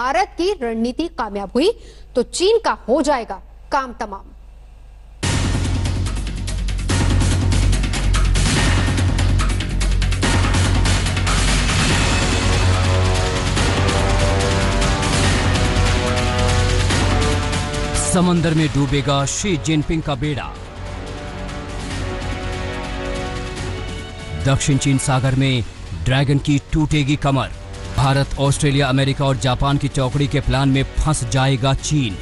भारत की रणनीति कामयाब हुई तो चीन का हो जाएगा काम तमाम। समंदर में डूबेगा शी जिनपिंग का बेड़ा। दक्षिण चीन सागर में ड्रैगन की टूटेगी कमर। भारत, ऑस्ट्रेलिया, अमेरिका और जापान की चौकड़ी के प्लान में फंस जाएगा चीन।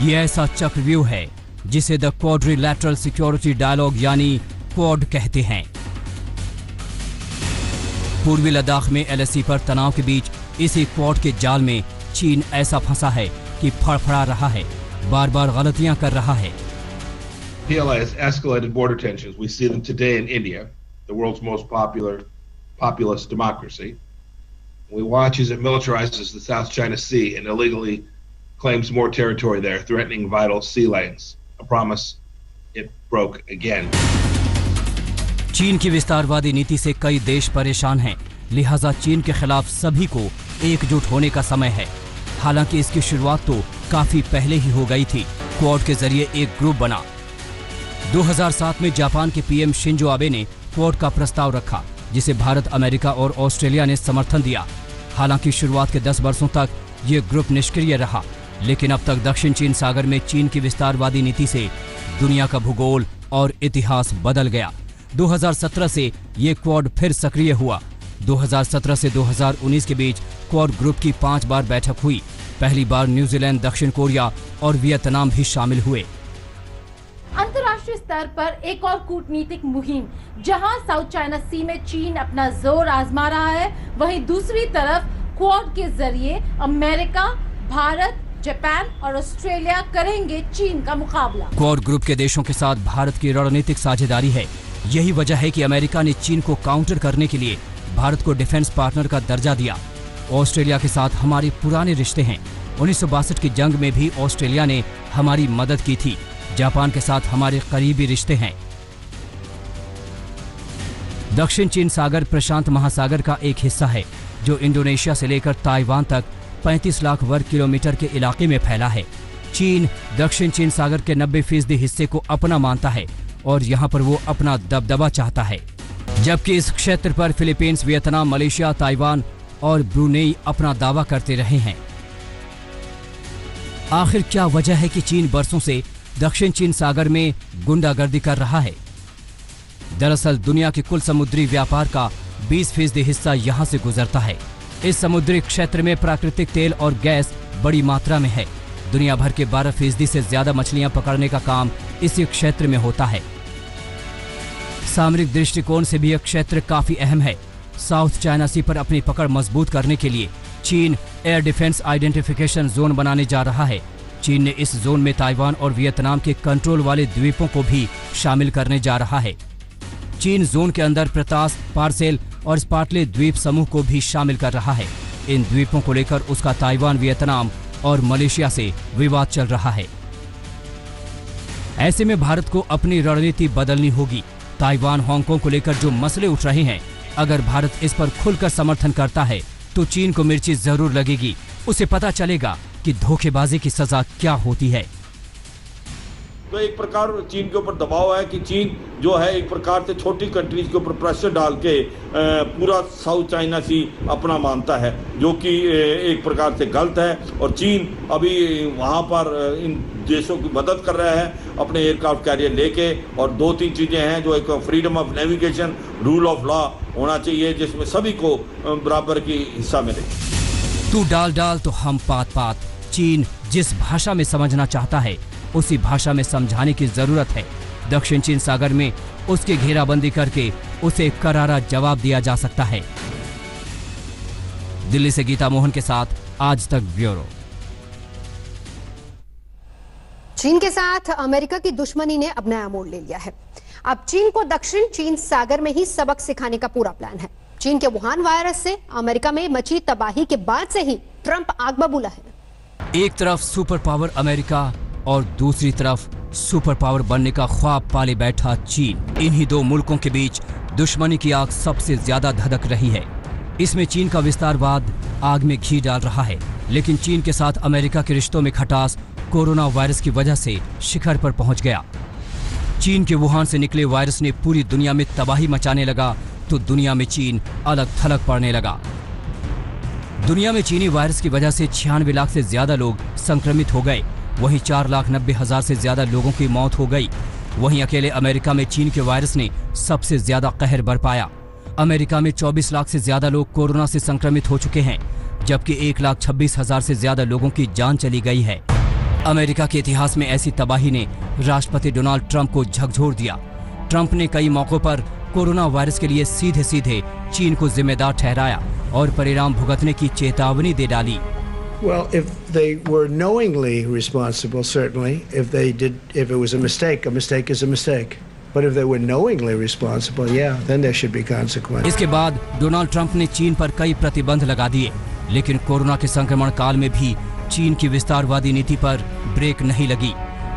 ये ऐसा चक्रव्यूह है जिसे द क्वाड्रिलैटरल सिक्योरिटी डायलॉग यानी क्वाड कहते हैं। पूर्वी लद्दाख में LAC पर तनाव के बीच इसी क्वाड के जाल में चीन ऐसा फंसा है कि फड़फड़ा रहा है, बार बार गलतियां कर रहा है। PLA has escalated border tensions. We see them today in India, the world's most populous democracy. We watch as it militarizes the South China Sea and illegally claims more territory there, threatening vital sea lanes. A promise it broke again. चीन की विस्तारवादी नीति से कई देश परेशान हैं, लिहाजा चीन के खिलाफ सभी को एकजुट होने का समय है। हालांकि इसकी शुरुआत तो काफी पहले ही हो गई थी। क्वाड के जरिए एक ग्रुप बना। 2007 में जापान के PM शिंजो आबे ने क्वाड का प्रस्ताव रखा, जिसे भारत, अमेरिका और ऑस्ट्रेलिया ने समर्थन दिया। हालांकि शुरुआत के 10 वर्षों तक ये ग्रुप निष्क्रिय रहा, लेकिन अब तक दक्षिण चीन सागर में चीन की विस्तारवादी नीति से दुनिया का भूगोल और इतिहास बदल गया। 2017 से ये क्वाड फिर सक्रिय हुआ। 2017 से 2019 के बीच क्वाड ग्रुप की 5 बार बैठक हुई। पहली बार न्यूजीलैंड, दक्षिण कोरिया और वियतनाम भी शामिल हुए। अंतर्राष्ट्रीय स्तर पर एक और कूटनीतिक मुहिम, जहां साउथ चाइना सी में चीन अपना जोर आजमा रहा है, वहीं दूसरी तरफ क्वाड के जरिए अमेरिका, भारत, जापान और ऑस्ट्रेलिया करेंगे चीन का मुकाबला। क्वाड ग्रुप के देशों के साथ भारत की रणनीतिक साझेदारी है। यही वजह है कि अमेरिका ने चीन को काउंटर करने के लिए भारत को डिफेंस पार्टनर का दर्जा दिया। ऑस्ट्रेलिया के साथ हमारे पुराने रिश्ते हैं। 1962 की जंग में भी ऑस्ट्रेलिया ने हमारी मदद की थी। जापान के साथ हमारे करीबी रिश्ते हैं। दक्षिण चीन सागर प्रशांत महासागर का एक हिस्सा है, जो इंडोनेशिया से लेकर ताइवान तक 35 लाख वर्ग किलोमीटर के इलाके में फैला है। चीन दक्षिण चीन सागर के 90% हिस्से को अपना मानता है और यहाँ पर वो अपना दबदबा चाहता है, जबकि इस क्षेत्र पर फिलीपींस, वियतनाम, मलेशिया, ताइवान और ब्रुनेई अपना दावा करते रहे हैं। आखिर क्या वजह है कि चीन बरसों से दक्षिण चीन सागर में गुंडागर्दी कर रहा है? दरअसल दुनिया के कुल समुद्री व्यापार का 20% हिस्सा यहाँ से गुजरता है। इस समुद्री क्षेत्र में प्राकृतिक तेल और गैस बड़ी मात्रा में है। दुनिया भर के 12% से ज्यादा मछलियां पकड़ने का काम इसी क्षेत्र में होता है। सामरिक दृष्टिकोण से भी यह क्षेत्र काफी अहम है। साउथ चाइना सी पर अपनी पकड़ मजबूत करने के लिए चीन एयर डिफेंस आइडेंटिफिकेशन जोन बनाने जा रहा है। चीन ने इस जोन में ताइवान और वियतनाम के कंट्रोल वाले द्वीपों को भी शामिल करने जा रहा है। चीन जोन के अंदर प्रतास, पार्सेल और स्पार्टले द्वीप समूह को भी शामिल कर रहा है। इन द्वीपों को लेकर उसका ताइवान, वियतनाम और मलेशिया से विवाद चल रहा है। ऐसे में भारत को अपनी रणनीति बदलनी होगी। ताइवान, हांगकांग को लेकर जो मसले उठ रहे हैं, अगर भारत इस पर खुलकर समर्थन करता है तो चीन को मिर्ची जरूर लगेगी। उसे पता चलेगा कि धोखेबाजी की सजा क्या होती है। तो एक प्रकार चीन के ऊपर दबाव है कि चीन जो है एक प्रकार से छोटी कंट्रीज के ऊपर प्रेशर डाल के पूरा साउथ चाइना सी अपना मानता है, जो कि एक प्रकार से गलत है। और चीन अभी वहाँ पर इन देशों की मदद कर रहा है अपने एयरक्राफ्ट कैरियर लेके। और 2-3 चीज़ें हैं, जो एक freedom of navigation, rule of law होना चाहिए, जिसमें सभी को बराबर की हिस्सा मिले। तू डाल डाल तो हम पात पात। चीन जिस भाषा में समझना चाहता है उसी भाषा में समझाने की जरूरत है। दक्षिण चीन सागर में उसकी घेराबंदी करके उसे करारा जवाब दिया जा सकता है। दिल्ली से गीता मोहन के साथ आज तक ब्यूरो। चीन के साथ अमेरिका की दुश्मनी ने अब नया मोड़ ले लिया है। अब चीन को दक्षिण चीन सागर में ही सबक सिखाने का पूरा प्लान है। चीन के वुहान वायरस से अमेरिका में मची तबाही के बाद से ही ट्रंप आग बबूला है। एक तरफ सुपर पावर अमेरिका और दूसरी तरफ सुपर पावर बनने का ख्वाब पाले बैठा चीन। इन्हीं दो मुल्कों के बीच दुश्मनी की आग सबसे ज्यादा धधक रही है। इसमें चीन का विस्तारवाद आग में घी डाल रहा है, लेकिन चीन के साथ अमेरिका के रिश्तों में खटास कोरोना वायरस की वजह से शिखर पर पहुंच गया। चीन के वुहान से निकले वायरस ने पूरी दुनिया में तबाही मचाने लगा तो दुनिया में चीन अलग थलग पड़ने लगा। दुनिया में चीनी वायरस की वजह से 96 लाख से ज्यादा लोग संक्रमित हो गए, वहीं 4,90,000 से ज्यादा लोगों की मौत हो गई। वहीं अकेले अमेरिका में चीन के वायरस ने सबसे ज्यादा कहर बरपाया। अमेरिका में 24 लाख से ज्यादा लोग कोरोना से संक्रमित हो चुके हैं, जबकि 1,26,000 से ज्यादा लोगों की जान चली गई है। अमेरिका के इतिहास में ऐसी तबाही ने राष्ट्रपति डोनाल्ड ट्रंप को झकझोर दिया। ट्रंप ने कई मौकों पर कोरोना वायरस के लिए सीधे सीधे चीन को जिम्मेदार ठहराया और परिणाम भुगतने की चेतावनी दे डाली। Well, if they were knowingly responsible, certainly. If it was a mistake is a mistake. But if they were knowingly responsible, yeah, then there should be consequences. इसके बाद डोनाल्ड ट्रंप ने चीन पर कई प्रतिबंध लगा दिए, लेकिन कोरोना के संक्रमण काल में भी चीन की विस्तारवादी नीति पर ब्रेक नहीं लगी।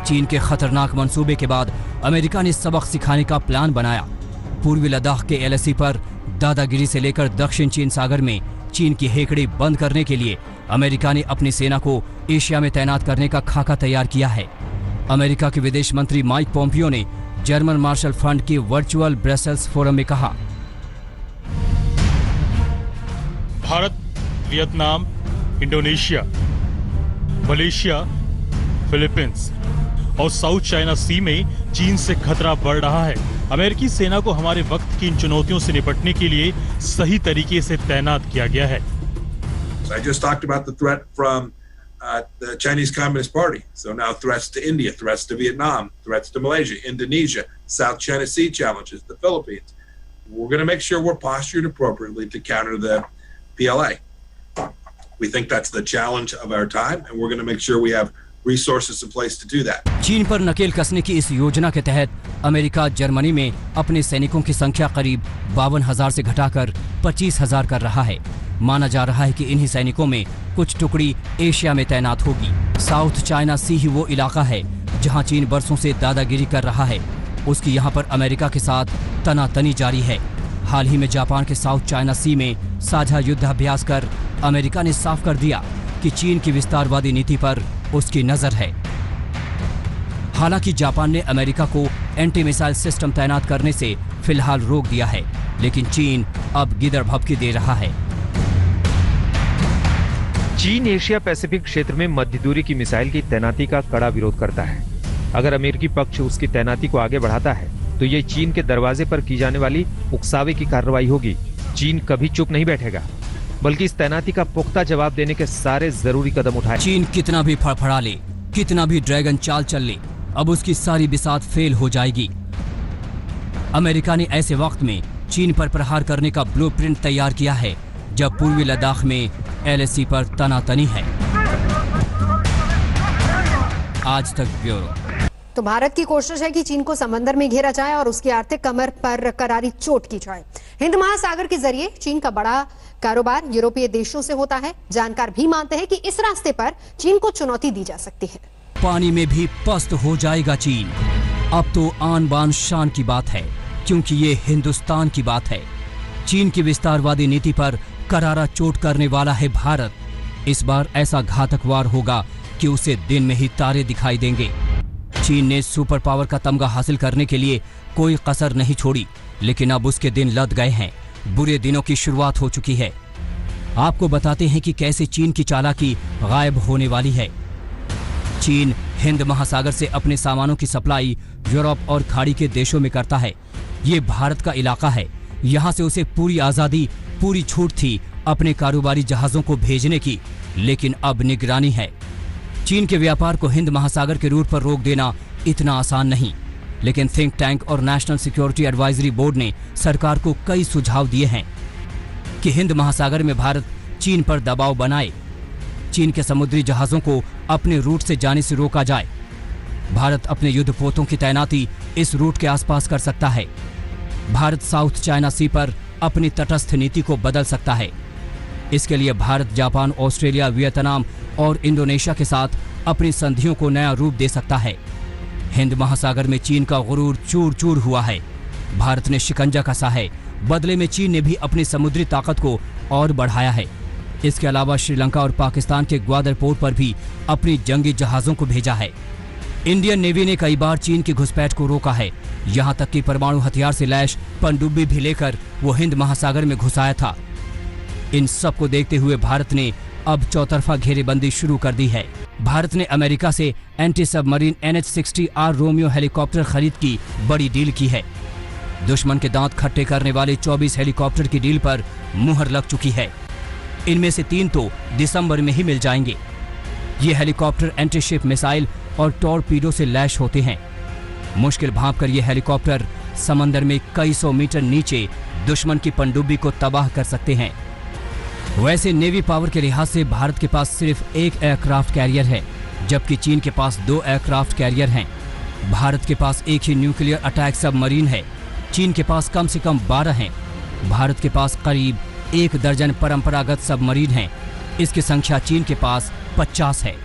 चीन के खतरनाक मंसूबे के बाद अमेरिका ने सबक सिखाने का प्लान बनाया। पूर्वी लद्दाख के LAC पर दादागिरी से लेकर दक्षिण चीन सागर में चीन की हेकड़ी बंद करने के लिए अमेरिका ने अपनी सेना को एशिया में तैनात करने का खाका तैयार किया है। अमेरिका के विदेश मंत्री माइक पोम्पियो ने जर्मन मार्शल फंड के वर्चुअल ब्रसेल्स फोरम में कहा, Bharat, Vietnam, Indonesia, Malaysia, Philippines और साउथ चाइना सी में चीन से खतरा बढ़ रहा है। अमेरिकी सेना को हमारे वक्त की इन चुनौतियों से निपटने के लिए सही तरीके से तैनात किया गया है। I just talked about the threat from the Chinese Communist Party. So now threats to India, threats to Vietnam, threats to Malaysia, Indonesia, South China Sea challenges, the Philippines. We're going to make sure we're postured appropriately to counter the PLA. We think that's the challenge of our time, and we're going to make sure we have resources in place to do that. चीन पर नकेल कसने की इस योजना के तहत America Germany में अपने सैनिकों की संख्या करीब 52,000 से घटाकर 25,000 कर रहा है। माना जा रहा है कि इन्हीं सैनिकों में कुछ टुकड़ी एशिया में तैनात होगी। साउथ चाइना सी ही वो इलाका है जहां चीन बरसों से दादागिरी कर रहा है। उसकी यहां पर अमेरिका के साथ तनातनी जारी है। हाल ही में जापान के साउथ चाइना सी में साझा युद्धाभ्यास कर अमेरिका ने साफ कर दिया कि चीन की विस्तारवादी नीति पर उसकी नजर है। हालांकि जापान ने अमेरिका को एंटी मिसाइल सिस्टम तैनात करने से फिलहाल रोक दिया है, लेकिन चीन अब गिदड़ भभकी दे रहा है। चीन एशिया पैसिफिक क्षेत्र में मध्य दूरी की मिसाइल की तैनाती का कड़ा विरोध करता है। अगर अमेरिकी पक्ष उसकी तैनाती को आगे बढ़ाता है तो ये चीन के दरवाजे पर की जाने वाली उकसावे की कार्रवाई होगी। चीन कभी चुप नहीं बैठेगा, बल्कि इस तैनाती का पुख्ता जवाब देने के सारे जरूरी कदम उठाए। चीन कितना भी फड़फड़ा ले, कितना भी ड्रैगन चाल चल ले, अब उसकी सारी बिसात फेल हो जाएगी। अमेरिका ने ऐसे वक्त में चीन पर प्रहार करने का ब्लूप्रिंट तैयार किया है जब पूर्वी लद्दाख में LAC पर तनातनी है। आज तक ब्यूरो। तो भारत की कोशिश है कि चीन को समंदर में घेरा जाए और उसकी आर्थिक कमर पर करारी चोट की जाए। हिंद महासागर के जरिए चीन का बड़ा कारोबार यूरोपीय देशों से होता है। जानकार भी मानते हैं कि इस रास्ते पर चीन को चुनौती दी जा सकती है। पानी में भी पस्त हो जाएगा चीन। अब तो आन बान शान की बात है, क्योंकि ये हिंदुस्तान की बात है। चीन की विस्तारवादी नीति पर करारा चोट करने वाला है भारत। इस बार ऐसा घातक वार होगा कि उसे दिन में ही तारे दिखाई देंगे। चीन ने सुपर पावर का तमगा हासिल करने के लिए कोई कसर नहीं छोड़ी, लेकिन अब उसके दिन लद गए हैं। बुरे दिनों की शुरुआत हो चुकी है। आपको बताते हैं कि कैसे चीन की चालाकी गायब होने वाली है। चीन हिंद महासागर से अपने सामानों की सप्लाई यूरोप और खाड़ी के देशों में करता है। ये भारत का इलाका है। यहाँ से उसे पूरी आजादी, पूरी छूट थी अपने कारोबारी जहाजों को भेजने की, लेकिन अब निगरानी है। चीन के व्यापार को हिंद महासागर के रूट पर रोक देना इतना आसान नहीं, लेकिन थिंक टैंक और नेशनल सिक्योरिटी एडवाइजरी बोर्ड ने सरकार को कई सुझाव दिए हैं कि हिंद महासागर में भारत चीन पर दबाव बनाए, चीन के समुद्री जहाजों को अपने रूट से जाने से रोका जाए। भारत अपने युद्धपोतों की तैनाती इस रूट के आसपास कर सकता है। भारत साउथ चाइना सी पर अपनी तटस्थ नीति को बदल सकता है। इसके लिए भारत जापान, ऑस्ट्रेलिया, वियतनाम और इंडोनेशिया के साथ अपनी संधियों को नया रूप दे सकता है। हिंद महासागर में चीन का गुरूर चूर चूर हुआ है। भारत ने शिकंजा कसा है। बदले में चीन ने भी अपनी समुद्री ताकत को और बढ़ाया है। इसके अलावा श्रीलंका और पाकिस्तान के ग्वादर पोर्ट पर भी अपनी जंगी जहाजों को भेजा है। इंडियन नेवी ने कई बार चीन की घुसपैठ को रोका है, यहाँ तक कि परमाणु हथियार से लैस पनडुब्बी भी लेकर वो हिंद महासागर में घुस आया था। इन सब को देखते हुए भारत ने अब चौतरफा घेरेबंदी शुरू कर दी है। भारत ने अमेरिका से anti submarine NH-60R Romeo helicopter खरीद की बड़ी डील की है। दुश्मन के दांत खट्टे करने वाले 24 हेलीकॉप्टर की डील पर मुहर लग चुकी है। इनमें से 3 तो दिसंबर में ही मिल जाएंगे। ये हेलीकॉप्टर एंटी-शिप मिसाइल और टॉर्पीडो से लैस होते हैं। मुश्किल भांपकर ये हेलीकॉप्टर समंदर में कई सौ मीटर नीचे दुश्मन की पनडुब्बी को तबाह कर सकते हैं। वैसे नेवी पावर के लिहाज से भारत के पास सिर्फ 1 एयरक्राफ्ट कैरियर है, जबकि चीन के पास 2 एयरक्राफ्ट कैरियर हैं। भारत के पास एक ही न्यूक्लियर अटैक सबमरीन है, चीन के पास कम से कम 12 हैं। भारत के पास करीब 1 दर्जन परंपरागत सबमरीन हैं। इसकी संख्या चीन के पास 50 है।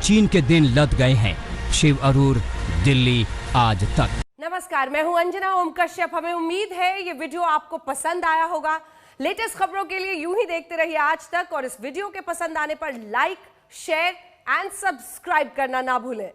चीन के दिन लद गए हैं। शिव अरूर, दिल्ली आज तक। नमस्कार, मैं हूं अंजना ओम कश्यप। हमें उम्मीद है ये वीडियो आपको पसंद आया होगा। लेटेस्ट खबरों के लिए यूं ही देखते रहिए आज तक, और इस वीडियो के पसंद आने पर लाइक, शेयर एंड सब्सक्राइब करना ना भूलें।